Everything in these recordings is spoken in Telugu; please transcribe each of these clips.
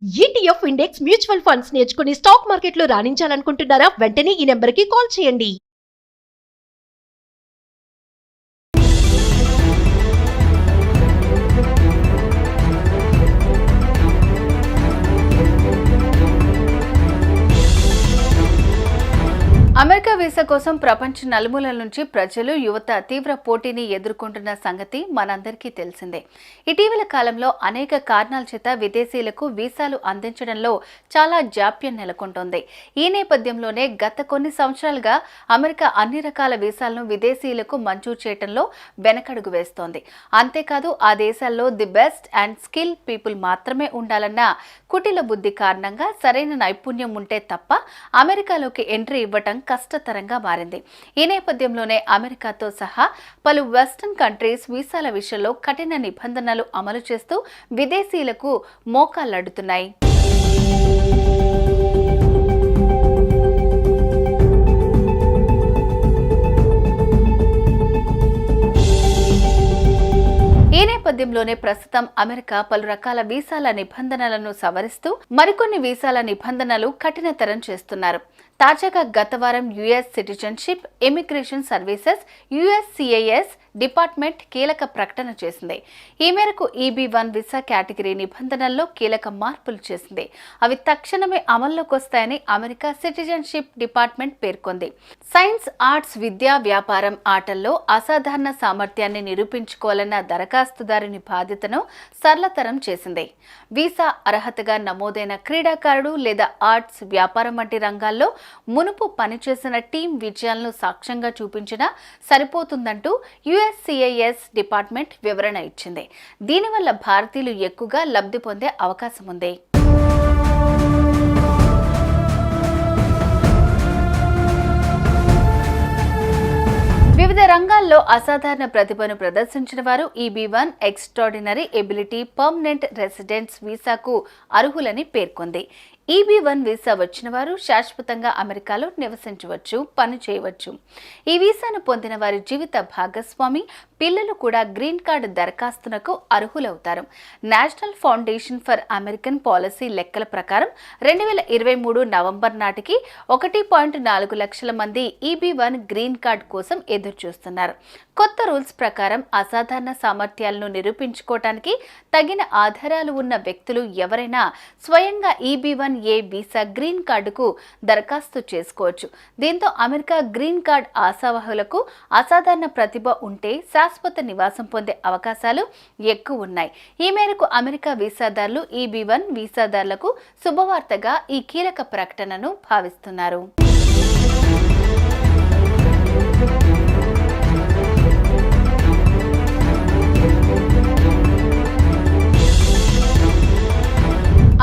ETF ఇండెక్స్ మ్యూచువల్ ఫండ్స్ నేర్చుకుని స్టాక్ మార్కెట్లో రాణించాలనుకుంటున్నారా? వెంటనే ఈ నెంబర్కి కాల్ చేయండి. అమెరికా వీసా కోసం ప్రపంచ నలుమూలల నుంచి ప్రజలు, యువత తీవ్ర పోటీని ఎదుర్కొంటున్న సంగతి మనందరికీ తెలిసిందే. ఇటీవల కాలంలో అనేక కారణాల చేత విదేశీయులకు వీసాలు అందించడంలో చాలా జాప్యం నెలకొంటోంది. ఈ నేపథ్యంలోనే గత కొన్ని సంవత్సరాలుగా అమెరికా అన్ని రకాల వీసాలను విదేశీయులకు మంజూరు చేయడంలో వెనకడుగు వేస్తోంది. అంతేకాదు ఆ దేశాల్లో the best and skill people మాత్రమే ఉండాలన్న కుటిల బుద్ధి కారణంగా సరైన నైపుణ్యం ఉంటే తప్ప అమెరికాలోకి ఎంట్రీ ఇవ్వటం కష్టతరంగా మారింది. ఈ నేపథ్యంలోనే అమెరికాతో సహా పలు వెస్టర్న్ కంట్రీస్ వీసాల విషయంలో కఠిన నిబంధనలు అమలు చేస్తూ విదేశీయులకు మోకాళ్లడ్డుతున్నాయి. ఈ నేపథ్యంలోనే ప్రస్తుతం అమెరికా పలు రకాల వీసాల నిబంధనలను సవరిస్తూ మరికొన్ని వీసాల నిబంధనలు కఠినతరం చేస్తున్నారు. తాజాగా గత వారం US citizenship, immigration services USCIS department కీలక ప్రకటన చేసింది. ఈ మేరకు EB-1 వీసా కేటగిరీ నిబంధనల్లో కీలక మార్పులు చేసింది. అవి తక్షణమే అమల్లోకి వస్తాయని అమెరికా సిటిజన్షిప్ డిపార్ట్మెంట్ పేర్కొంది. సైన్స్, ఆర్ట్స్, విద్య, వ్యాపారం, ఆటల్లో అసాధారణ సామర్థ్యాన్ని నిరూపించుకోవాలన్న దరఖాస్తుదారుని బాధ్యతను సరళతరం చేసింది. వీసా అర్హతగా నమోదైన క్రీడాకారుడు లేదా ఆర్ట్స్, వ్యాపారం వంటి రంగాల్లో మునుపు పనిచేసిన టీం విజయాలను సాక్ష్యంగా చూపించినా సరిపోతుందంటూ USCIS డిపార్ట్మెంట్ వివరణ ఇచ్చింది. దీనివల్ల భారతీయులు ఎక్కువగా లబ్ధి పొందే అవకాశం ఉంది. వివిధ రంగాల్లో అసాధారణ ప్రతిభను ప్రదర్శించిన వారు EB-1 extraordinary ability permanent residence వీసాకు అర్హులని పేర్కొంది. EB-1 వీసా వచ్చిన వారు శాశ్వతంగా అమెరికాలో నివసించవచ్చు, పని చేయవచ్చు. ఈ వీసాను పొందిన వారి జీవిత భాగస్వామి, పిల్లలు కూడా గ్రీన్ కార్డు దరఖాస్తునకు అర్హులవుతారు. National foundation for American policy లెక్కల ప్రకారం 2023 నవంబర్ నాటికి 1.4 లక్షల మంది EB-1 గ్రీన్ కార్డు కోసం ఎదురుచూస్తున్నారు. కొత్త రూల్స్ ప్రకారం అసాధారణ సామర్థ్యాలను నిరూపించుకోవటానికి తగిన ఆధారాలు ఉన్న వ్యక్తులు ఎవరైనా స్వయంగా EB-1A వీసా గ్రీన్ కార్డుకు దరఖాస్తు చేసుకోవచ్చు. దీంతో అమెరికా గ్రీన్ కార్డ్ ఆశావహులకు అసాధారణ ప్రతిభ ఉంటే శాశ్వత నివాసం పొందే అవకాశాలు ఎక్కువ ఉన్నాయి. ఈ మేరకు అమెరికా వీసాదారులు EB-1 వీసాదారులకు శుభవార్తగా ఈ కీలక ప్రకటనను భావిస్తున్నారు.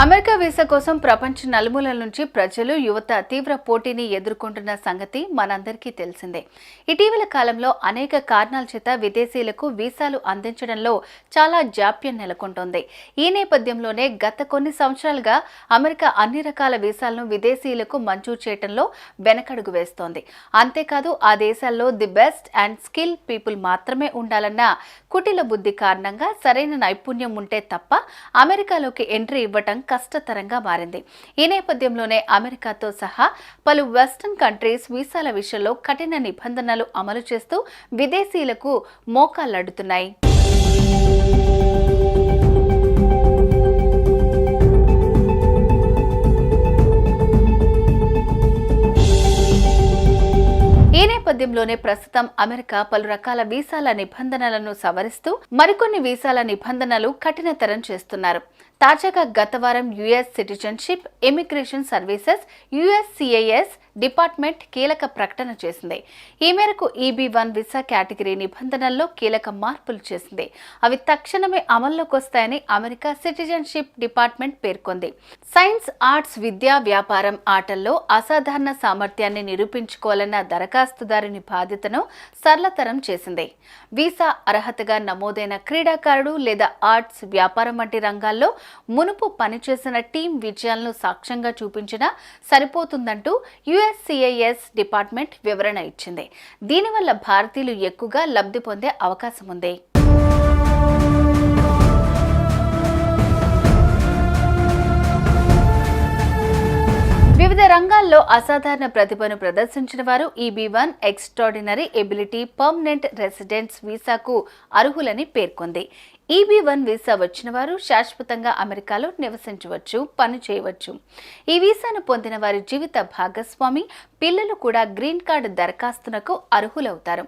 అమెరికా వీసా కోసం ప్రపంచ నలుమూలల నుంచి ప్రజలు, యువత తీవ్ర పోటీని ఎదుర్కొంటున్న సంగతి మనందరికీ తెలిసిందే. ఇటీవల కాలంలో అనేక కారణాల చేత విదేశీయులకు వీసాలు అందించడంలో చాలా జాప్యం నెలకొంటోంది. ఈ నేపథ్యంలోనే గత కొన్ని సంవత్సరాలుగా అమెరికా అన్ని రకాల వీసాలను విదేశీయులకు మంజూరు చేయడంలో వెనకడుగు వేస్తోంది. అంతేకాదు ఆ దేశాల్లో the best and skill people మాత్రమే ఉండాలన్న కుటిల బుద్ధి కారణంగా సరైన నైపుణ్యం ఉంటే తప్ప అమెరికాలోకి ఎంట్రీ ఇవ్వటం కష్టతరంగా మారింది. ఈ నేపథ్యంలోనే అమెరికాతో సహా పలు వెస్టర్న్ కంట్రీస్ వీసాల విషయంలో కఠిన నిబంధనలు అమలు చేస్తూ విదేశీయులకు మోకాళ్లడ్డుతున్నాయి. ఈ నేపథ్యంలోనే ప్రస్తుతం అమెరికా పలు రకాల వీసాల నిబంధనలను సవరిస్తూ మరికొన్ని వీసాల నిబంధనలు కఠినతరం చేస్తున్నారు. తాజాగా గత వారం US citizenship, immigration services USCIS department కీలక ప్రకటన చేసింది. ఈ మేరకు EB-1 వీసా కేటగిరీ నిబంధనల్లో కీలక మార్పులు చేసింది. అవి తక్షణమే అమల్లోకి వస్తాయని అమెరికా సిటిజన్షిప్ డిపార్ట్మెంట్ పేర్కొంది. సైన్స్, ఆర్ట్స్, విద్య, వ్యాపారం, ఆటల్లో అసాధారణ సామర్థ్యాన్ని నిరూపించుకోవాలన్న దరఖాస్తుదారుని బాధ్యతను సరళతరం చేసింది. వీసా అర్హతగా నమోదైన క్రీడాకారుడు లేదా ఆర్ట్స్, వ్యాపారం వంటి రంగాల్లో మునుపు పనిచేసిన టీం విజయాలను సాక్ష్యంగా చూపించినా సరిపోతుందంటూ USCIS డిపార్ట్మెంట్ వివరణ ఇచ్చింది. దీనివల్ల భారతీయులు ఎక్కువగా లబ్ధి పొందే అవకాశం ఉంది. అసాధారణ ప్రతిభను ప్రదర్శించిన వారు EB1 extraordinary ability permanent residence వీసాకు అర్హులని పేర్కొంది. EB1 వీసా వచ్చిన వారు శాశ్వతంగా అమెరికాలో నివసించవచ్చు, పని చేయవచ్చు. ఈ వీసాను పొందిన వారి జీవిత భాగస్వామి, పిల్లలు కూడా గ్రీన్ కార్డు దరఖాస్తునకు అర్హులవుతారు.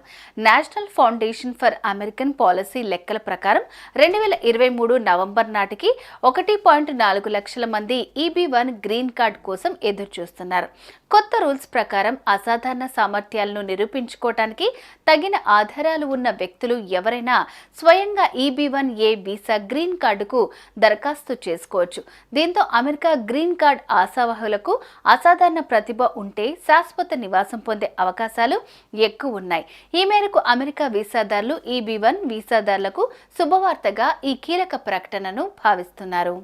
National foundation for American policy లెక్కల ప్రకారం 2023 నవంబర్ నాటికి 1.4 లక్షల మంది EB1 గ్రీన్ కార్డు కోసం ఎదురుచూస్తున్నారు. కొత్త రూల్స్ ప్రకారం అసాధారణ సామర్థ్యాలను నిరూపించుకోవటానికి తగిన ఆధారాలు ఉన్న వ్యక్తులు ఎవరైనా స్వయంగా EB1A వీసా గ్రీన్ కార్డుకు దరఖాస్తు చేసుకోవచ్చు. దీంతో అమెరికా గ్రీన్ కార్డ్ ఆశావహులకు అసాధారణ ప్రతిభ ఉంటే శాశ్వత నివాసం పొందే అవకాశాలు ఎక్కువ ఉన్నాయి. ఈ మేరకు అమెరికా వీసాదారులు EB1 వీసాదారులకు శుభవార్తగా ఈ కీలక ప్రకటనను భావిస్తున్నారు.